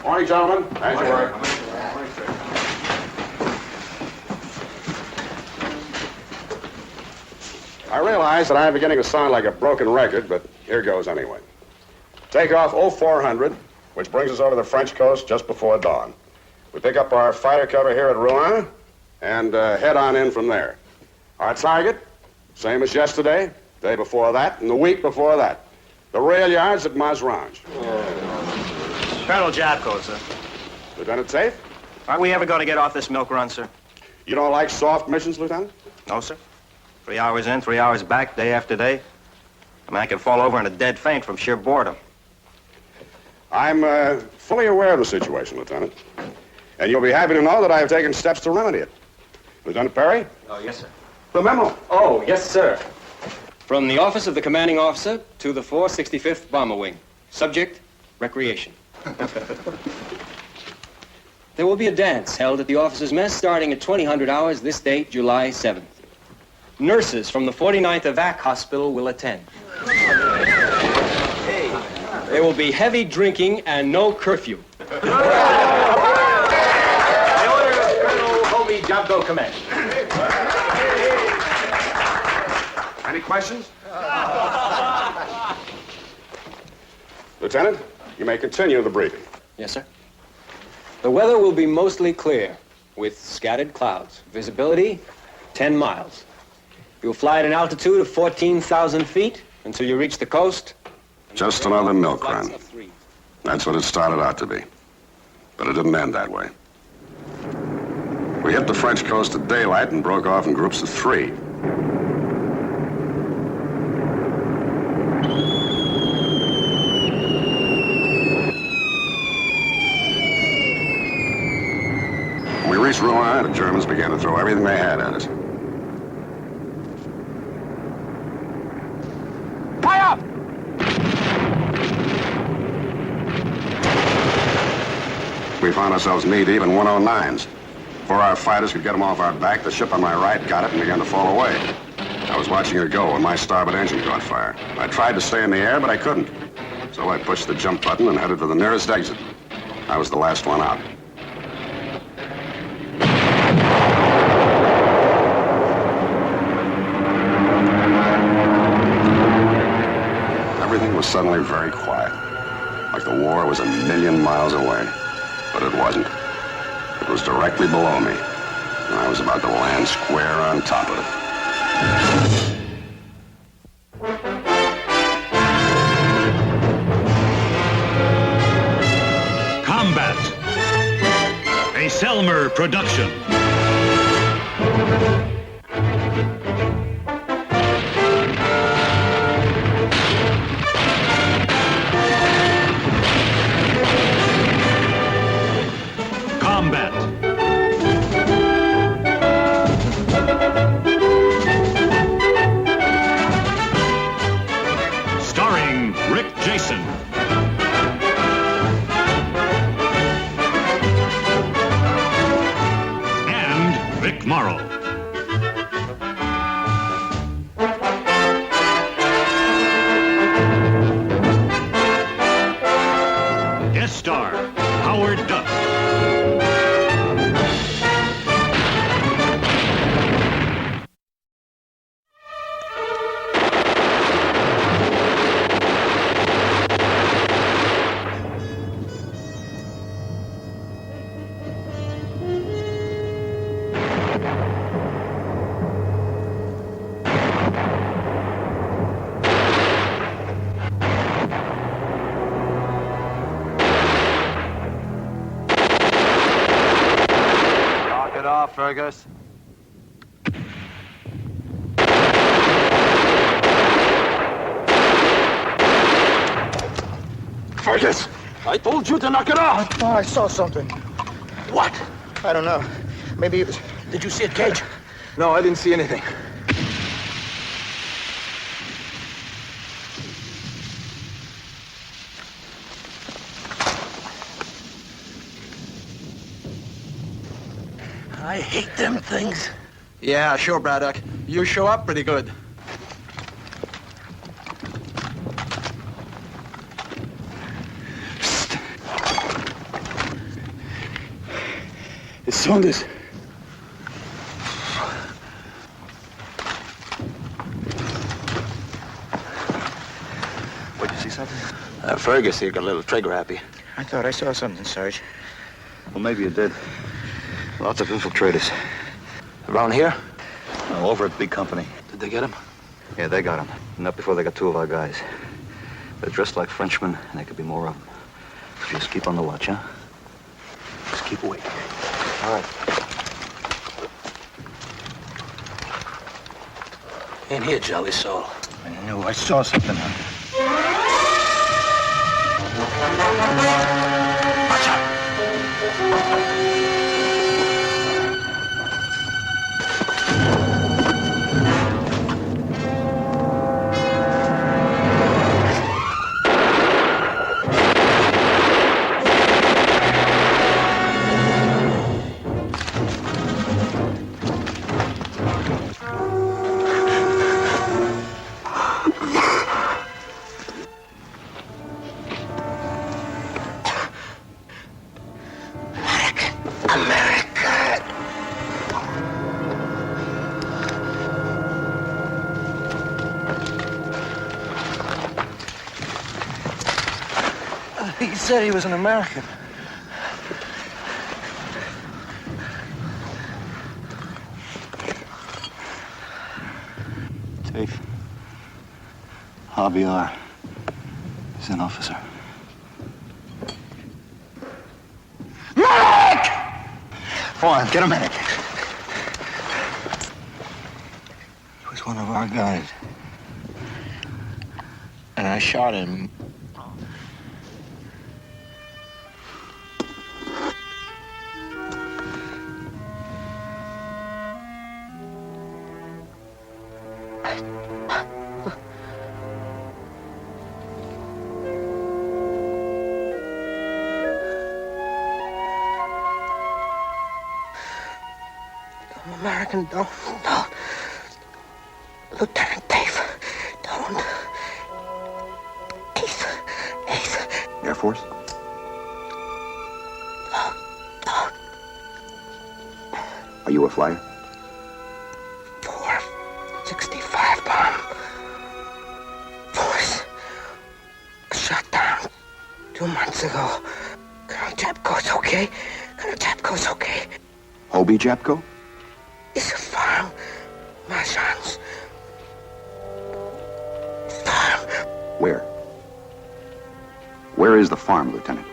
Morning, gentlemen. As you were. I realize that I'm beginning to sound like a broken record, but here goes anyway. Take off 0400, which brings us over the French coast just before dawn. We pick up our fighter cover here at Rouen and head on in from there. Our target, same as yesterday, day before that, and the week before that. The rail yards at Mazrange. Colonel Jabko, sir. Lieutenant Tafe? Aren't we ever going to get off this milk run, sir? You don't like soft missions, Lieutenant? No, sir. 3 hours in, 3 hours back, day after day. I mean, I could fall over in a dead faint from sheer boredom. I'm fully aware of the situation, Lieutenant. And you'll be happy to know that I have taken steps to remedy it. Lieutenant Perry? Oh, yes, sir. The memo. Oh, yes, sir. From the office of the commanding officer to the 465th Bomber Wing. Subject, recreation. There will be a dance held at the officers' mess starting at 2000 hours this date, July 7th. Nurses from the 49th Evac Hospital will attend. There will be heavy drinking and no curfew. The order of Colonel Hobie Jabko Command. Any questions? Lieutenant, you may continue the briefing. Yes, sir. The weather will be mostly clear, with scattered clouds. Visibility, 10 miles. You'll fly at an altitude of 14,000 feet until you reach the coast. Just another milk run. That's what it started out to be. But it didn't end that way. We hit the French coast at daylight and broke off in groups of 3. When we reached Rouen, the Germans began to throw everything they had at us. Tie up! We found ourselves knee-deep in 109s. Before our fighters could get them off our back, the ship on my right got it and began to fall away. I was watching her go when my starboard engine caught fire. I tried to stay in the air, but I couldn't. So I pushed the jump button and headed for the nearest exit. I was the last one out. Everything was suddenly very quiet, like the war was 1,000,000 miles away. But it wasn't. It was directly below me, and I was about to land square on top of it. Combate, a Selmer production. Morrow. Guest star, Howard Duff. Fergus. Fergus! I told you to knock it off! I thought I saw something. What? I don't know. Maybe it was... Did you see it, Cage? No, I didn't see anything. I hate them things. Yeah, sure, Braddock. You show up pretty good. It's Saunders. What'd you see something? Fergus here got a little trigger happy. I thought I saw something, Sarge. Well, maybe you did. Lots of infiltrators. Around here? No, over at Big Company. Did they get him? Yeah, they got him. Not before they got two of our guys. They're dressed like Frenchmen, and there could be more of them. Just keep on the watch, huh? Just keep awake. All right. In here, jolly soul. I knew I saw something. Watch out. He said he was an American. Tafe. Javier. He's an officer. Medic! Go on, get a medic. He was one of our guys. And I shot him. American, don't. Lieutenant Dave, don't. He's... Air Force? Are you a flyer? 465 bomb. Force. Shot down 2 months ago. Colonel Japko's okay. Colonel Japko's okay. Hobie Japko? It's a farm. Marchand's farm. Where? Where is the farm, Lieutenant?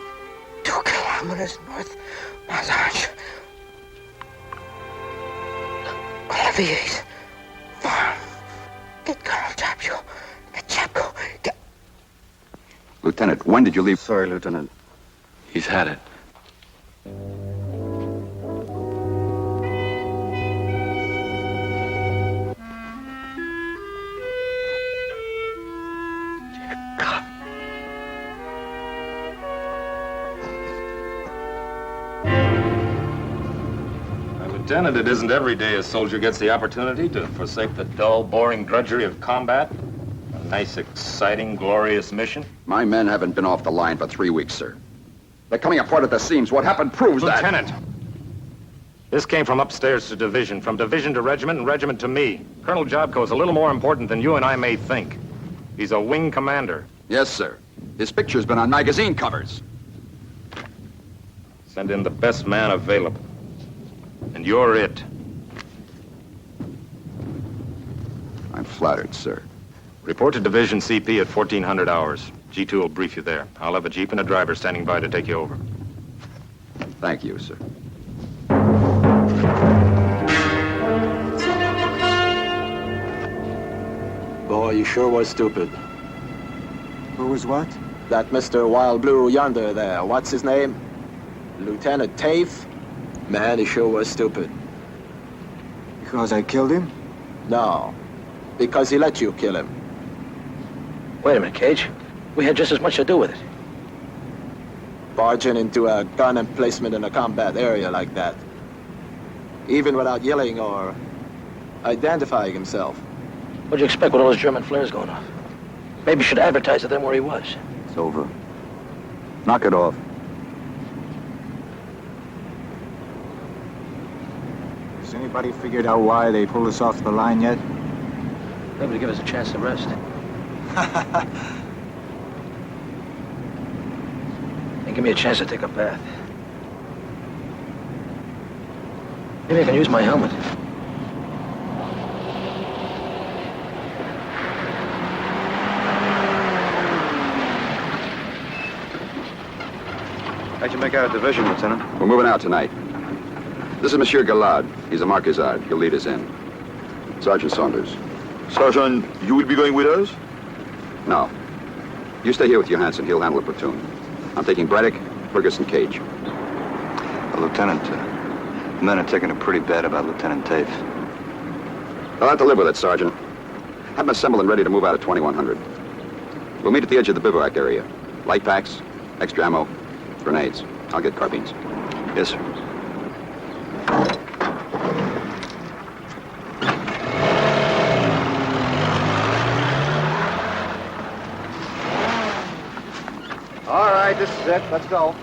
2 kilometers north Marchand's. Olivier's farm. Get Colonel Japko. Get Japko. Get... Lieutenant, when did you leave? Sorry, Lieutenant. He's had it. Lieutenant, it isn't every day a soldier gets the opportunity to forsake the dull, boring drudgery of combat. A nice, exciting, glorious mission. My men haven't been off the line for 3 weeks, sir. They're coming apart at the seams. What happened proves Lieutenant, this came from upstairs to division, from division to regiment, and regiment to me. Colonel Jobko's a little more important than you and I may think. He's a wing commander. Yes, sir. His picture's been on magazine covers. Send in the best man available. And you're it. I'm flattered, sir. Report to Division CP at 1400 hours. G2 will brief you there. I'll have a jeep and a driver standing by to take you over. Thank you, sir. Boy, you sure was stupid. Who was what? That Mr. Wild Blue yonder there, what's his name? Lieutenant Tafe? Man, he sure was stupid. Because I killed him? No, because he let you kill him. Wait a minute, Cage. We had just as much to do with it. Barging into a gun emplacement in a combat area like that. Even without yelling or identifying himself. What'd you expect with all those German flares going off? Maybe you should advertise to them where he was. It's over. Knock it off. Anybody figured out why they pulled us off the line yet? Maybe to give us a chance to rest. And give me a chance to take a bath. Maybe I can use my helmet. How'd you make out a division, Lieutenant? We're moving out tonight. This is Monsieur Galad. He's a Marquisard. He'll lead us in. Sergeant Saunders. Sergeant, you will be going with us? No. You stay here with Johansson. He'll handle the platoon. I'm taking Braddock, Ferguson, Cage. Lieutenant, the men are taking it pretty bad about Lieutenant Tafe. I'll have to live with it, Sergeant. Have them assembled and ready to move out at 2100. We'll meet at the edge of the bivouac area. Light packs, extra ammo, grenades. I'll get carbines. Yes, sir. All right, this is it. Let's go.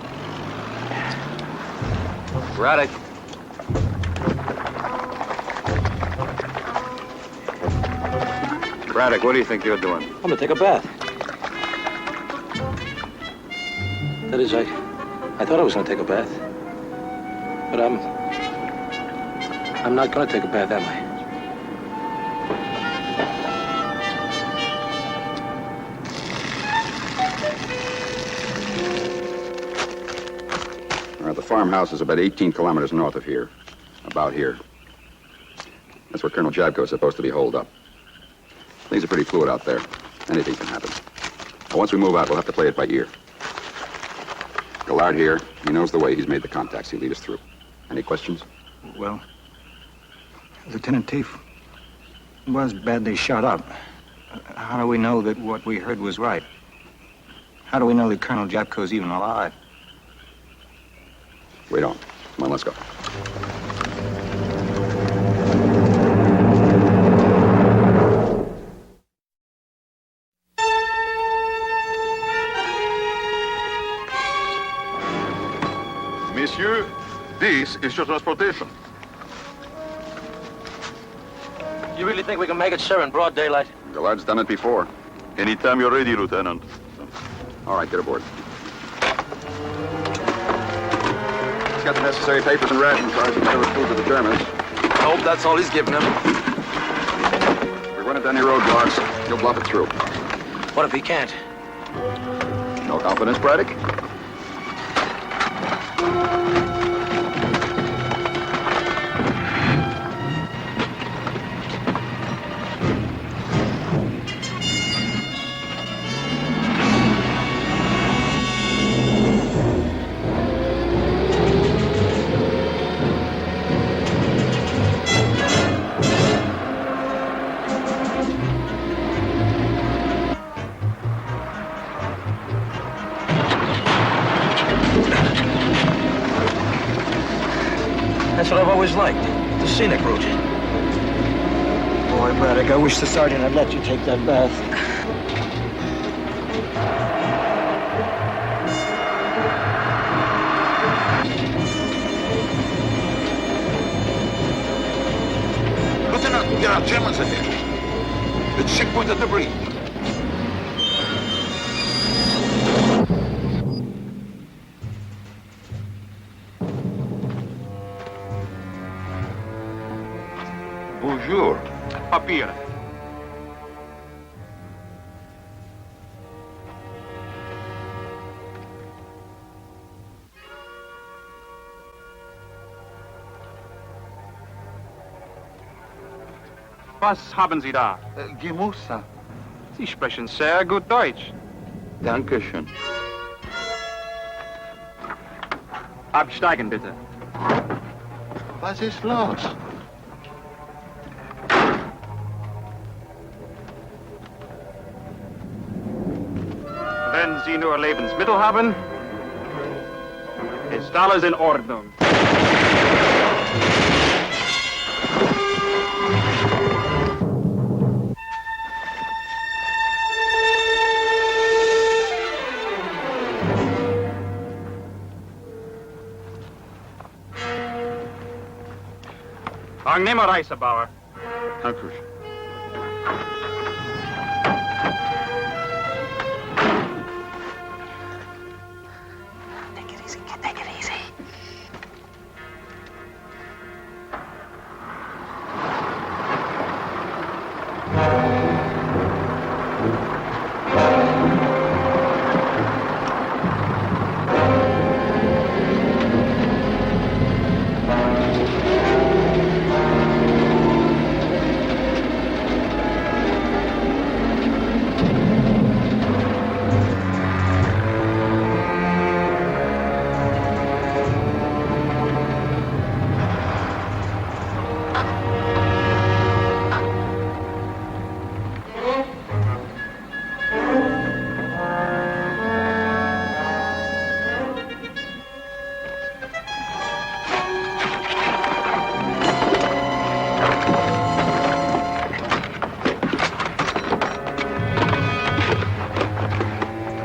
Braddock. Braddock, what do you think you're doing? I'm gonna take a bath. That is, I thought I was gonna take a bath. But I'm not gonna take a bath, am I? The farmhouse is about 18 kilometers north of here. About here. That's where Colonel Jabko is supposed to be holed up. Things are pretty fluid out there. Anything can happen. But once we move out, we'll have to play it by ear. Gallard here. He knows the way. He's made the contacts. He'll lead us through. Any questions? Well, Lieutenant Tafe was badly shot up. How do we know that what we heard was right? How do we know that Colonel Jabko's even alive? We don't. Come on, let's go. Monsieur, this is your transportation. You really think we can make it, sir, in broad daylight? Gallard's done it before. Anytime you're ready, Lieutenant. All right, get aboard. He's got the necessary papers and ration cards and whatever food to the Germans. I hope that's all he's giving them. If we run into any roadblocks, he'll bluff it through. What if he can't? No confidence, Braddock? That's what I've always liked, the scenic route. Boy, Braddock, I wish the sergeant had let you take that bath. Lieutenant, there are Germans ahead. The checkpoint at the bridge. Bonjour. Papier. Was haben Sie da? Gemusa. Sie sprechen sehr gut Deutsch. Dankeschön. Absteigen, bitte. Was ist los? Wenn Sie nur Lebensmittel haben, ist alles in Ordnung. Angenehme Reise, Bauer. Danke. Take it easy, kid. Take it easy.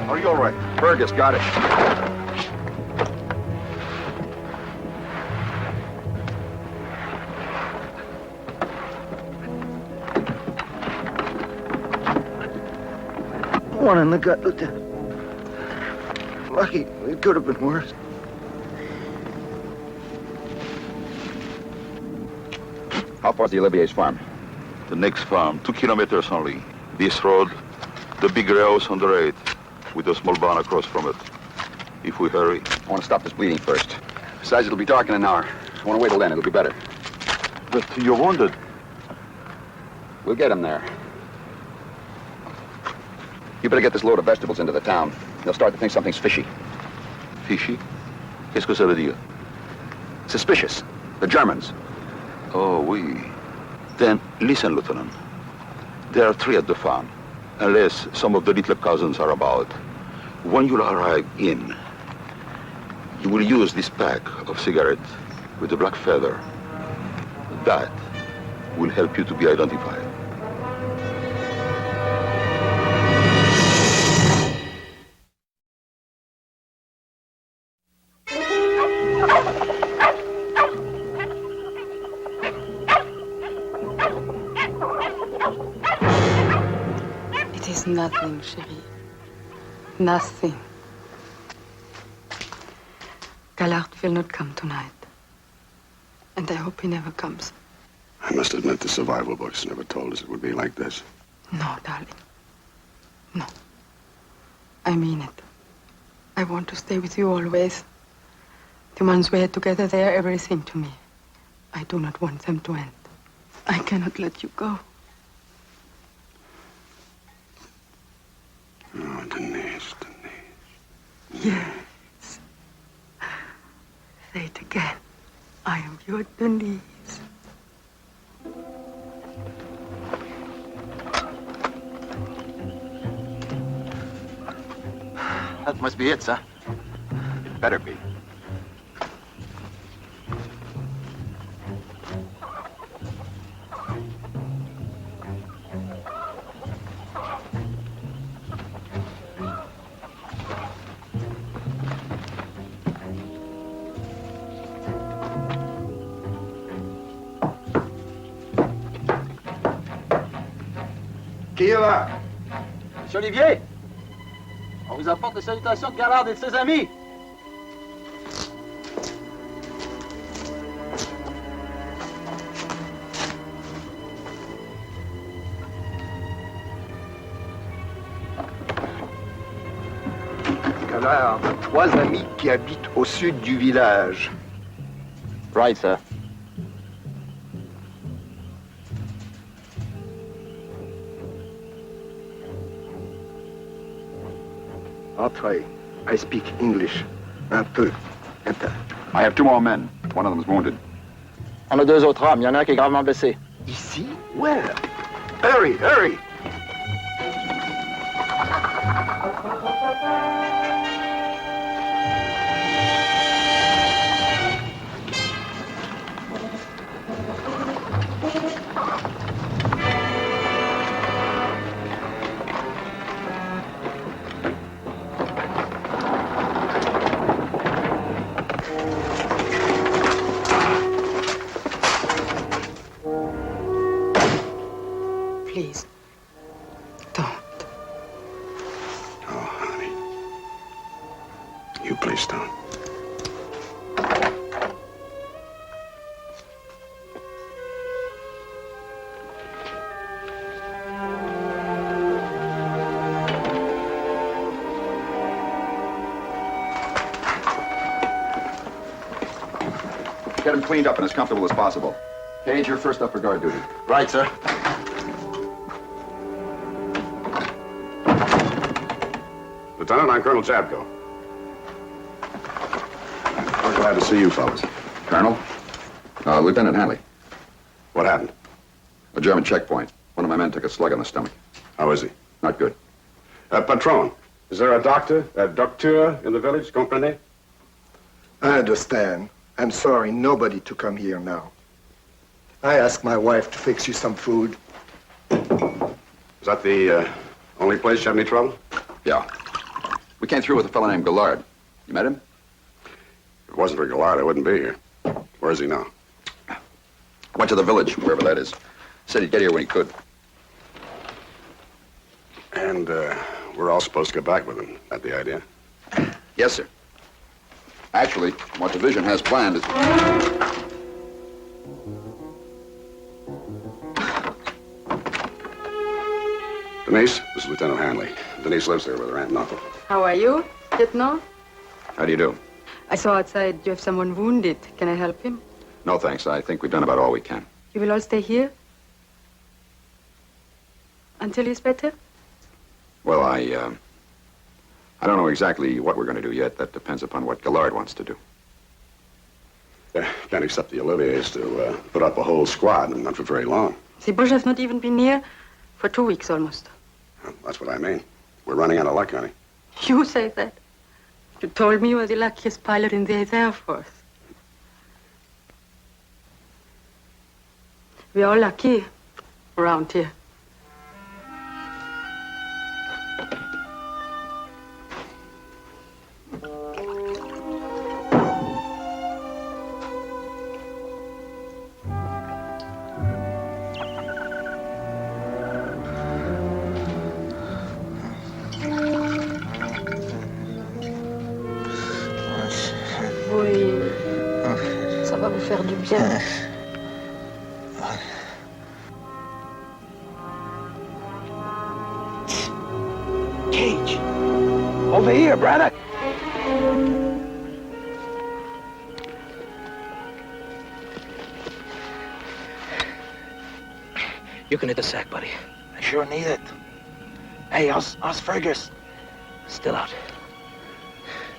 Are you all right? Burgess, got it. One in the gut, Lieutenant. Lucky. It could have been worse. How far's the Olivier's farm? The next farm, 2 kilometers only. This road, the big house on the right, with a small barn across from it. If we hurry. I want to stop this bleeding first. Besides, it'll be dark in an hour. I want to wait till then. It'll be better. But you're wounded. We'll get him there. You better get this load of vegetables into the town. They'll start to think something's fishy. Fishy? Qu'est-ce que ça veut dire? Suspicious. The Germans. Oh, oui. Then listen, Lieutenant. There are 3 at the farm, unless some of the little cousins are about. When you arrive in, you will use this pack of cigarettes with the black feather. That will help you to be identified. It is nothing, chérie. Nothing. Gallard will not come tonight. And I hope he never comes. I must admit the survival books never told us it would be like this. No, darling. No. I mean it. I want to stay with you always. The months we had together, they are everything to me. I do not want them to end. I cannot let you go. Oh, Denise. Yes. Say it again. I am your Denise. That must be it, sir. It better be. Qui est là? Monsieur Olivier, on vous apporte les salutations de Gallard et de ses amis. Gallard a 3 amis qui habitent au sud du village. Right, sir. Entrez. I speak English. Un peu. Enter. I have 2 more men. One of them's wounded. On a 2 autres hommes. Il y en a un qui est gravement blessé. Ici? Where? Hurry, hurry! Get him cleaned up and as comfortable as possible. Cage, you're first up for guard duty. Right, sir. Lieutenant, I'm Colonel Jabko. We're glad to see you fellas. Colonel? Lieutenant Hanley. What happened? A German checkpoint. One of my men took a slug on the stomach. How is he? Not good. Patron, is there a doctor in the village, comprenez? I understand. I'm sorry, nobody to come here now. I asked my wife to fix you some food. Is that the only place you have any trouble? Yeah. We came through with a fellow named Gallard. You met him? If it wasn't for Gallard, I wouldn't be here. Where is he now? Went to the village, wherever that is. Said he'd get here when he could. And we're all supposed to get back with him. That the idea? Yes, sir. Actually, what the division has planned is... Denise, this is Lieutenant Hanley. Denise lives there with her aunt and uncle. How are you, Lieutenant? How do you do? I saw outside you have someone wounded. Can I help him? No, thanks. I think we've done about all we can. You will all stay here? Until he's better? Well, I don't know exactly what we're going to do yet. That depends upon what Gallard wants to do. Can't accept the Oliviers to put up a whole squad, and not for very long. The Boche has not even been here for 2 weeks almost. Well, that's what I mean. We're running out of luck, honey. You say that? You told me you were the luckiest pilot in the Air Force. We are all lucky around here. Ça va vous faire du bien. Cage. Over here, brother. You can hit the sack, buddy. I sure need it. Hey, how's Fergus? Still out.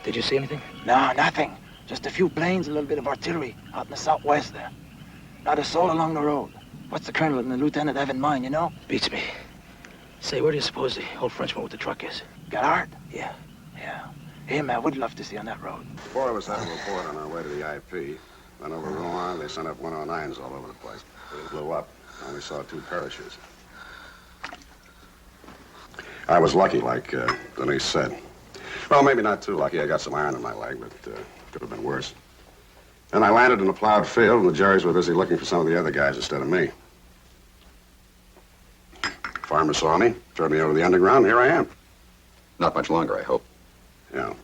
Did you see anything? No, nothing. Just a few planes, a little bit of artillery out in the southwest there. Not a soul along the road. What's the colonel and the lieutenant have in mind, you know? Beats me. Say, where do you suppose the old Frenchman with the truck is? Gallard? Yeah. Him, I would love to see on that road. 4 of us had a report on our way to the IP. Then over Rouen, they sent up 109s all over the place. They blew up. I only saw 2 parachutes. I was lucky, like Denise said. Well, maybe not too lucky. I got some iron in my leg, but could have been worse. Then I landed in a plowed field, and the Jerrys were busy looking for some of the other guys instead of me. Farmer saw me, turned me over to the underground, and here I am. Not much longer, I hope. Yeah.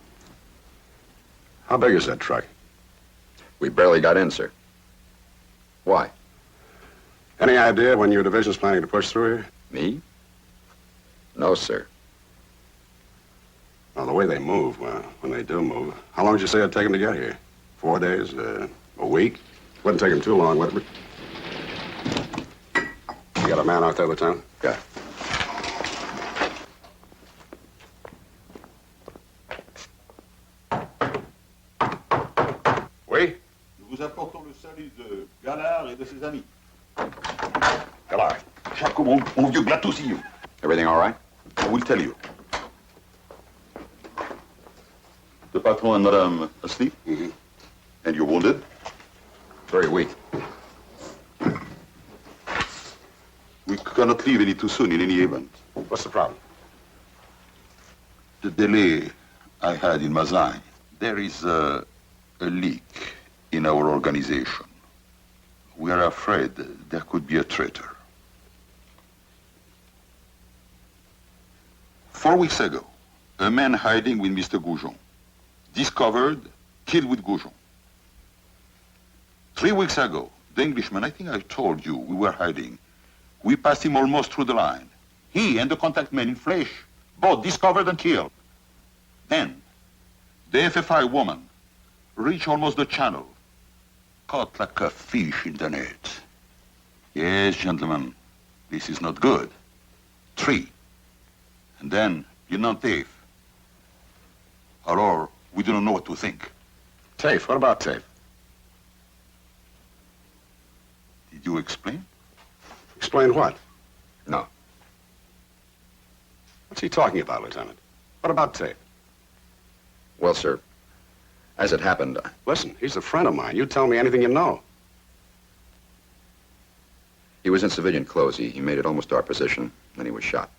How big is that truck? We barely got in, sir. Why? Any idea when your division's planning to push through here? Me? No, sir. Well, the way they move, when they do move, how long did you say it'd take them to get here? 4 days? A week? Wouldn't take them too long, would it? You got a man out there, Lieutenant? Yeah. Oui? Nous vous apportons le salut de Gallard et de ses amis. Gallard. Jacob, mon vieux glatousillon. Everything all right? I will tell you. The patron and madame asleep? Mm-hmm. And you're wounded? Very weak. We cannot leave any too soon in any event. What's the problem? The delay I had in Mazan. There is a leak in our organization. We are afraid there could be a traitor. 4 weeks ago, a man hiding with Mr. Goujon, discovered, killed with Goujon. 3 weeks ago, the Englishman, I think I told you, we were hiding. We passed him almost through the line. He and the contact man in flesh, both discovered and killed. Then, the FFI woman reached almost the channel. Caught like a fish in the net. Yes, gentlemen, this is not good. 3. And then, Lieutenant Tafe. Alors, we do not know what to think. Tafe, what about Tafe? Did you explain? Explain what? No. What's he talking about, Lieutenant? What about Tafe? Well, sir, as it happened... Listen, he's a friend of mine. You tell me anything you know. He was in civilian clothes. He made it almost to our position, then he was shot.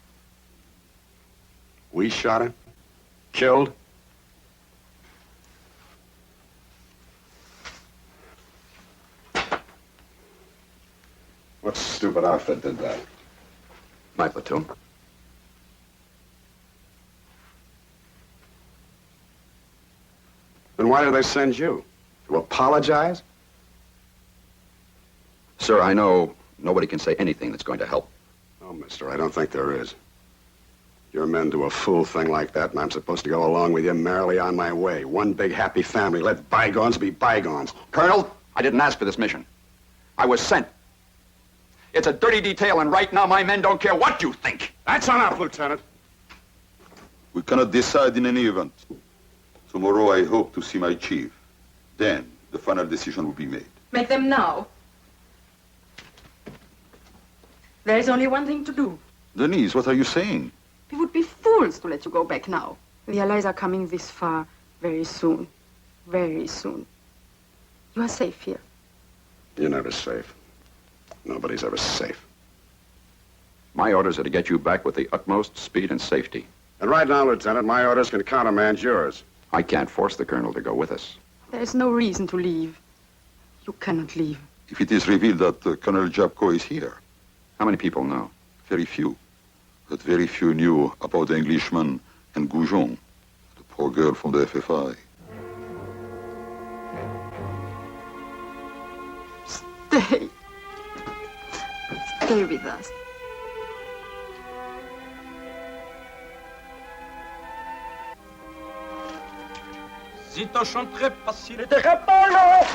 We shot him? Killed? What stupid outfit did that? My platoon. Then why did they send you? To apologize? Sir, I know nobody can say anything that's going to help. Oh, mister, I don't think there is. Your men do a fool thing like that, and I'm supposed to go along with you merrily on my way. One big happy family. Let bygones be bygones. Colonel, I didn't ask for this mission. I was sent. It's a dirty detail, and right now my men don't care what you think. That's enough, Lieutenant. We cannot decide in any event. Tomorrow I hope to see my chief. Then the final decision will be made. Make them now. There is only one thing to do. Denise, what are you saying? We would be fools to let you go back now. The Allies are coming this far very soon. Very soon. You are safe here. You're never safe. Nobody's ever safe. My orders are to get you back with the utmost speed and safety. And right now, Lieutenant, my orders can countermand yours. I can't force the colonel to go with us. There is no reason to leave. You cannot leave. If it is revealed that Colonel Japko is here, how many people know? Very few. But very few knew about the Englishman and Goujon, the poor girl from the FFI. Stay. Stay with us. Si tu chanterais pas s'il était pas là,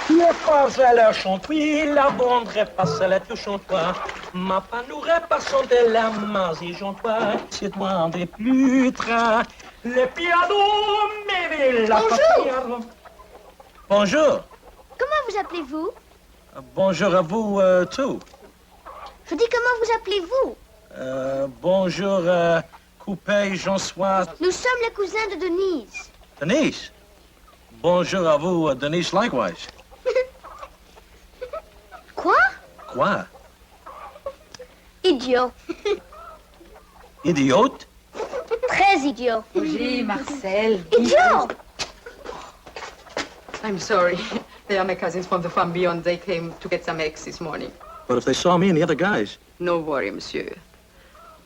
le corps à la chanterie, la bondrait pas à la touche en toi. Ma panourait pas chanter la magie toi, c'est toi des plus trains. Le piano, mais la Bonjour. Bonjour. Comment vous appelez-vous? Bonjour à vous, tous. Je dis comment vous appelez-vous? Bonjour, Coupé, Jean-Sois. Nous sommes les cousins de Denise. Denise. Bonjour à vous, Denise, likewise. Quoi? Quoi? Idiot. Idiote? Très idiot. Oui, Marcel. Idiot! I'm sorry. They are my cousins from the farm beyond. They came to get some eggs this morning. But if they saw me and the other guys... No worry, monsieur.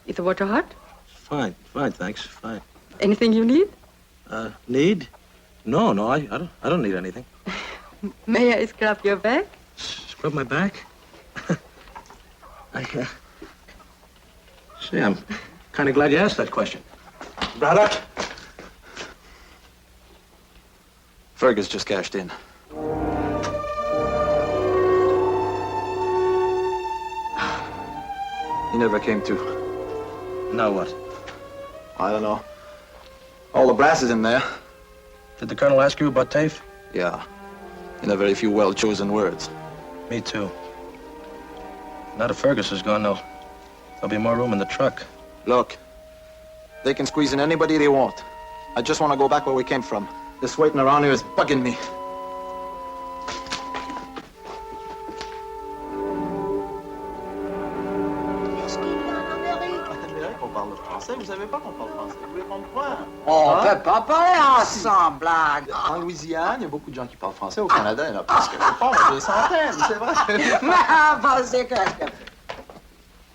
Is the water hot? Fine, thanks, fine. Anything you need? Need? No, I don't need anything. May I scrub your back? Scrub my back? See, I'm kind of glad you asked that question. Braddock? Fergus just cashed in. He never came to. Now what? I don't know. All the brass is in there. Did the colonel ask you about Tafe? Yeah. In a very few well-chosen words. Me too. Now that Fergus is gone, there'll be more room in the truck. Look, they can squeeze in anybody they want. I just want to go back where we came from. This waiting around here is bugging me. Vous savez pas qu'on parle français. Vous voulez comprendre? On peut pas parler ensemble, blague. En Louisiane, il y a beaucoup de gens qui parlent français. Au Canada, il y en a presque pas, des centaines, c'est vrai.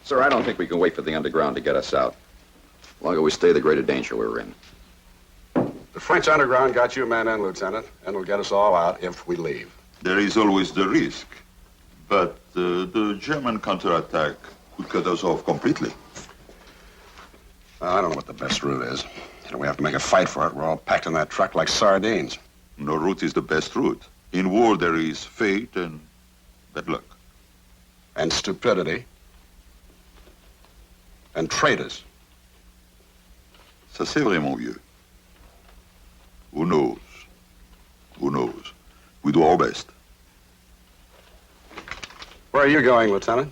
Sir, I don't think we can wait for the underground to get us out. The longer we stay, the greater danger we're in. The French underground got you men in, Lieutenant, and will get us all out if we leave. There is always the risk. But the German counterattack could cut us off completely. I don't know what the best route is. We have to make a fight for it. We're all packed in that truck like sardines. No route is the best route. In war, there is fate and bad luck. And stupidity. And traitors. Ça, c'est vrai, mon vieux. Who knows? Who knows? We do our best. Where are you going, Lieutenant?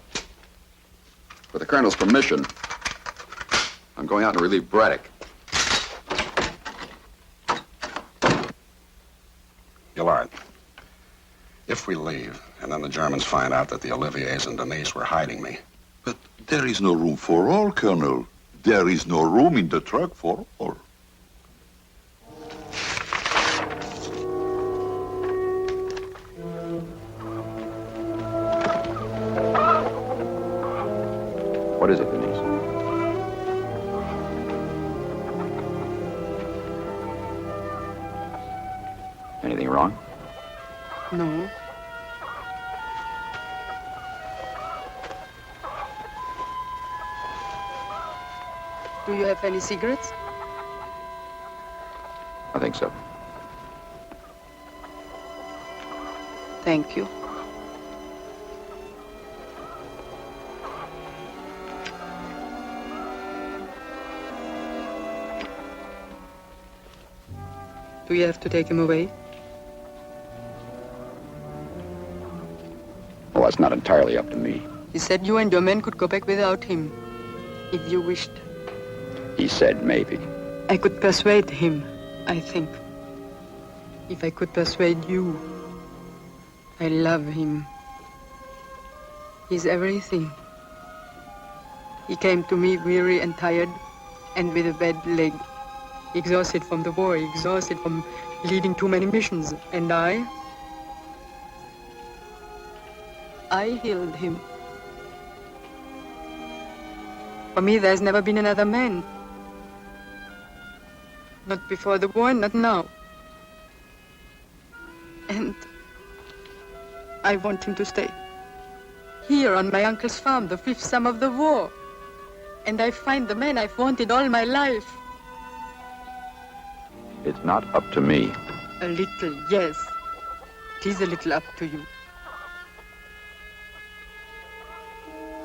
With the Colonel's permission, I'm going out to relieve Braddock. Gillard, if we leave, and then the Germans find out that the Oliviers and Denise were hiding me. But there is no room for all, Colonel. There is no room in the truck for all. What is it, Denise? Anything wrong? No. Do you have any cigarettes? I think so. Thank you. Do you have to take him away? Well, that's not entirely up to me. He said you and your men could go back without him, if you wished. He said maybe. I could persuade him, I think. If I could persuade you. I love him. He's everything. He came to me weary and tired, and with a bad leg. Exhausted from the war, exhausted from leading too many missions. And I healed him. For me, there's never been another man. Not before the war, not now. And I want him to stay. Here on my uncle's farm, the 5th summer of the war. And I find the man I've wanted all my life. It's not up to me. A little, yes. It is a little up to you.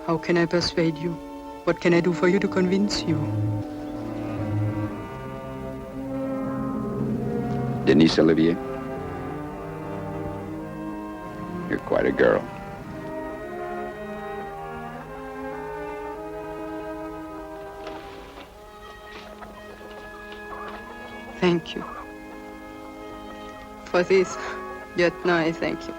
How can I persuade you? What can I do for you to convince you? Denise Olivier? You're quite a girl. Thank you. For this, yet now I thank you.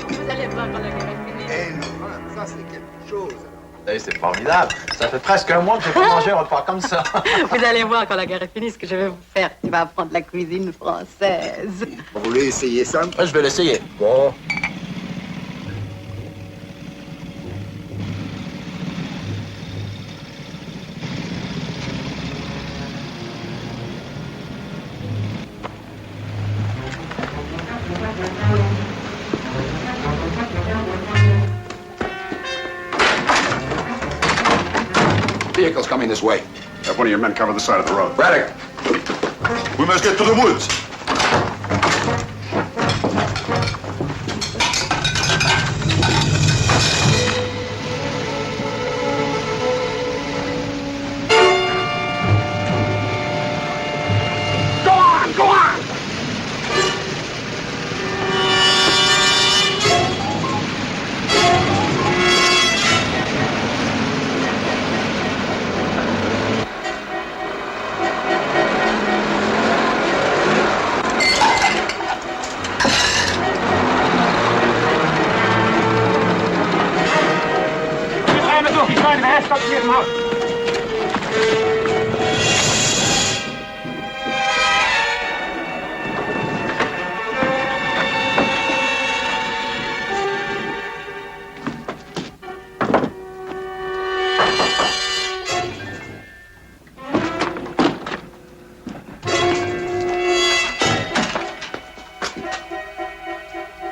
Vous allez voir quand la guerre est finie. Ça, c'est quelque chose. C'est formidable. Ça fait presque un mois que j'ai pas mangé un repas comme ça. Vous allez voir quand la guerre est finie ce que je vais vous faire. Tu vas apprendre la cuisine française. Vous voulez essayer ça? Je vais l'essayer. Bon. Vehicle's coming this way. Have one of your men cover the side of the road. Braddock! We must get to the woods. Go on, go on!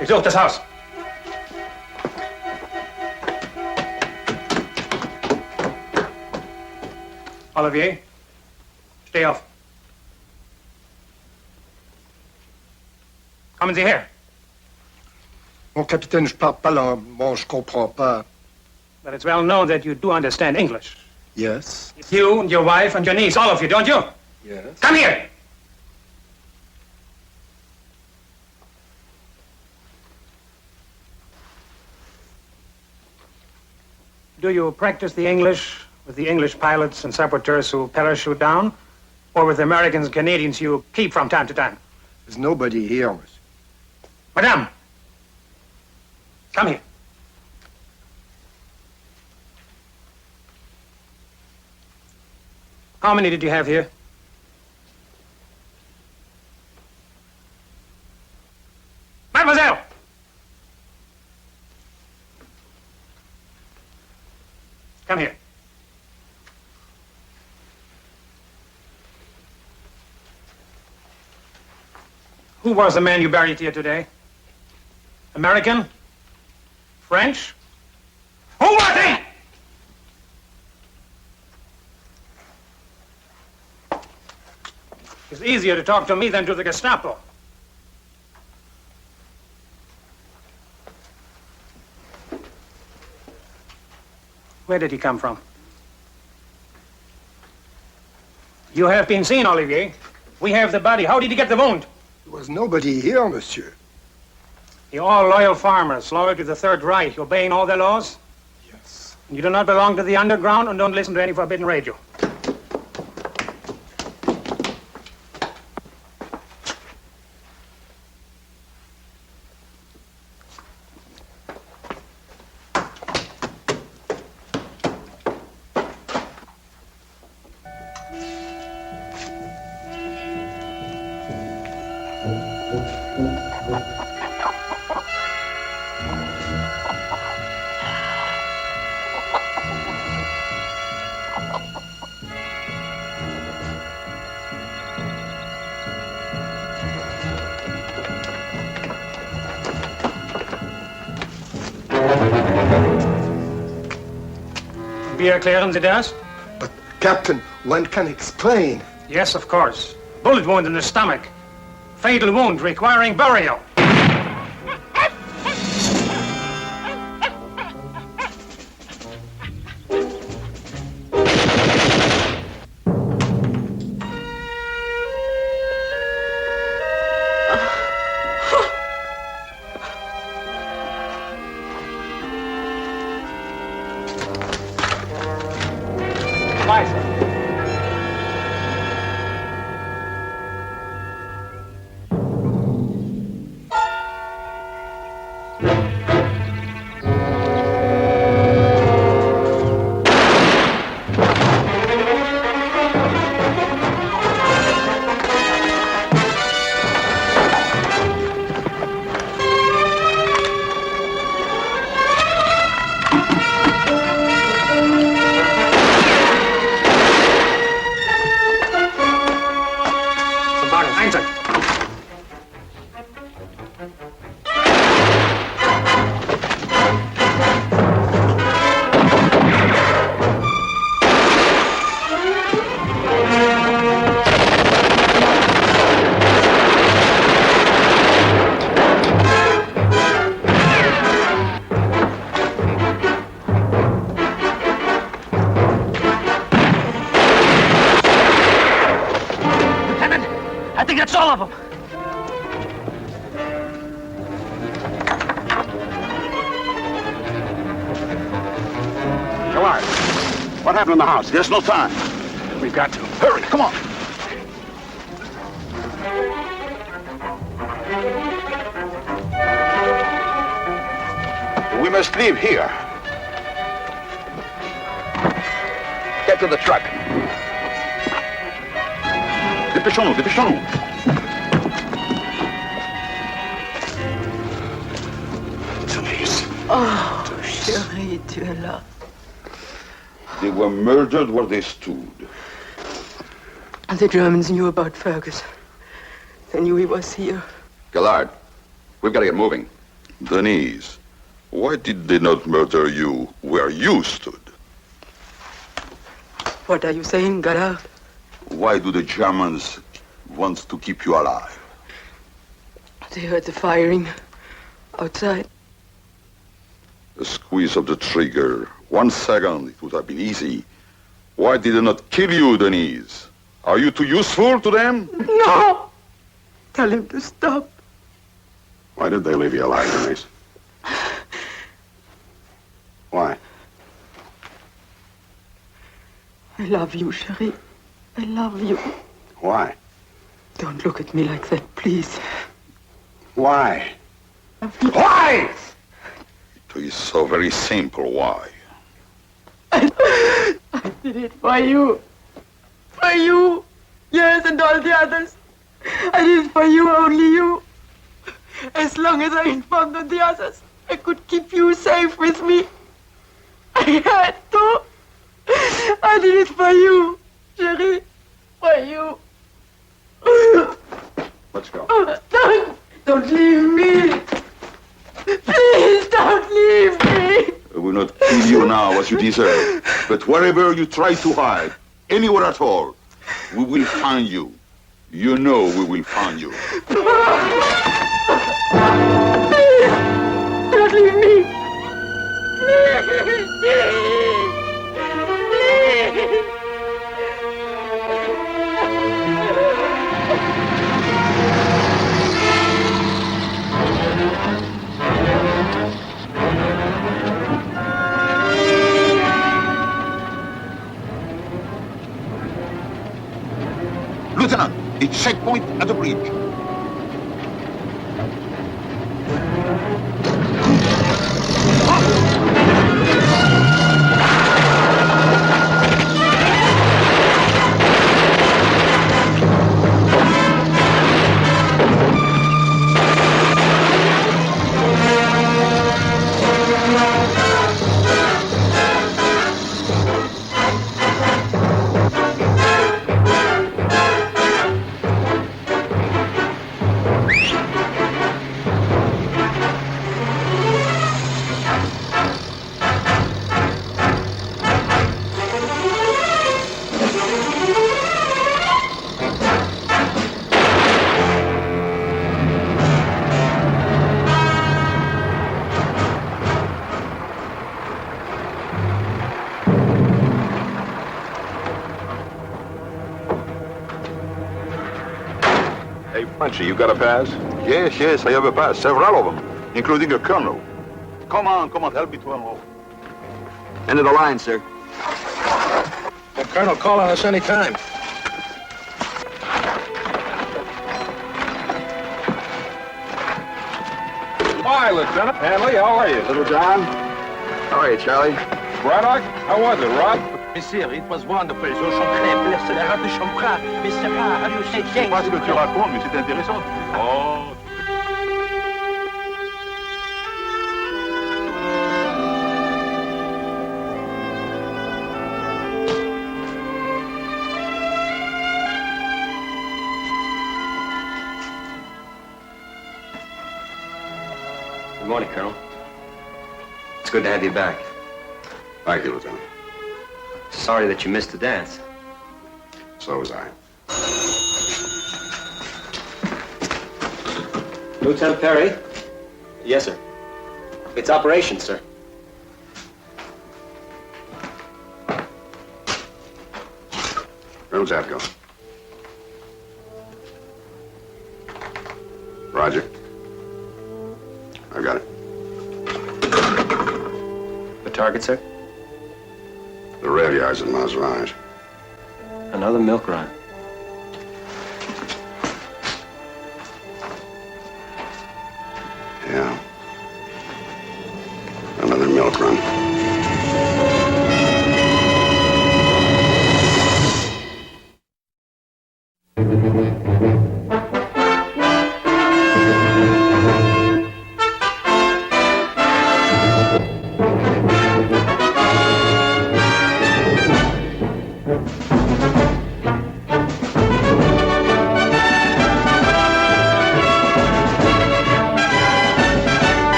Ich suche das Haus. Olivier, stay off. Kommen Sie her. Mon capitaine, je parle pas l'allemand, je comprends pas. But it's well known that you do understand English. Yes. You and your wife and your niece, all of you, don't you? Yes. Come here! Do you practice the English with the English pilots and saboteurs who parachute down, or with the Americans and Canadians you keep from time to time? There's nobody here, monsieur. Madame, come here. How many did you have here? Mademoiselle! Come here. Who was the man you buried here today? American? French? Who was he? It's easier to talk to me than to the Gestapo. Where did he come from? You have been seen, Olivier. We have the body. How did he get the wound? There was nobody here, monsieur. You're all loyal farmers, loyal to the Third Reich, obeying all their laws? Yes. You do not belong to the underground and don't listen to any forbidden radio. Wie erklären Sie das? But, Captain, one can explain. Yes, of course. Bullet wound in the stomach. Fatal wound requiring burial. All of them. Collard, what happened in the house? There's no time. We've got to. Hurry, come on. We must leave here. Get to the truck. Dépêchons-nous, dépêchons-nous. Oh, chérie, tu es là. They were murdered where they stood. And the Germans knew about Fergus. They knew he was here. Gillard, we've got to get moving. Denise, why did they not murder you where you stood? What are you saying, Gerard? Why do the Germans want to keep you alive? They heard the firing outside. A squeeze of the trigger. 1 second, it would have been easy. Why did they not kill you, Denise? Are you too useful to them? No! Tell him to stop. Why did they leave you alive, Denise? Why? I love you, chérie. I love you. Why? Don't look at me like that, please. Why? Why? It is so very simple. Why? I did it for you. For you. Yes, and all the others. I did it for you, only you. As long as I informed on the others, I could keep you safe with me. I had to. I did it for you, chérie. For you. Let's go. Don't leave me. Please don't leave me. I will not kill you now as you deserve. But wherever you try to hide, anywhere at all, we will find you. You know we will find you. Please, don't leave me. Please, please, please. Lieutenant, a checkpoint at the bridge. Hey, Frenchy, you got a pass? Yes, I have a pass. Several of them, including a colonel. Come on, help me to unload. End of the line, sir. The colonel, call on us any time. Hi, Lieutenant. Hanley, how are you? Little John. How are you, Charlie? Braddock, how was it, Rod? Monsieur, it was wonderful. Je chanterai blessé la rate de Champra. Mais Sarah, how do you say Je sais pas ce que tu racontes, mais c'est intéressant. Oh. Good morning, Colonel. It's good to have you back. Thank you, Lieutenant. Sorry that you missed the dance. So was I. Lieutenant Perry? Yes, sir. It's operation, sir. Colonel Zapko. Roger. I've got it. The target, sir? The rail yards at Maserage. Another milk run. Yeah. Another milk run.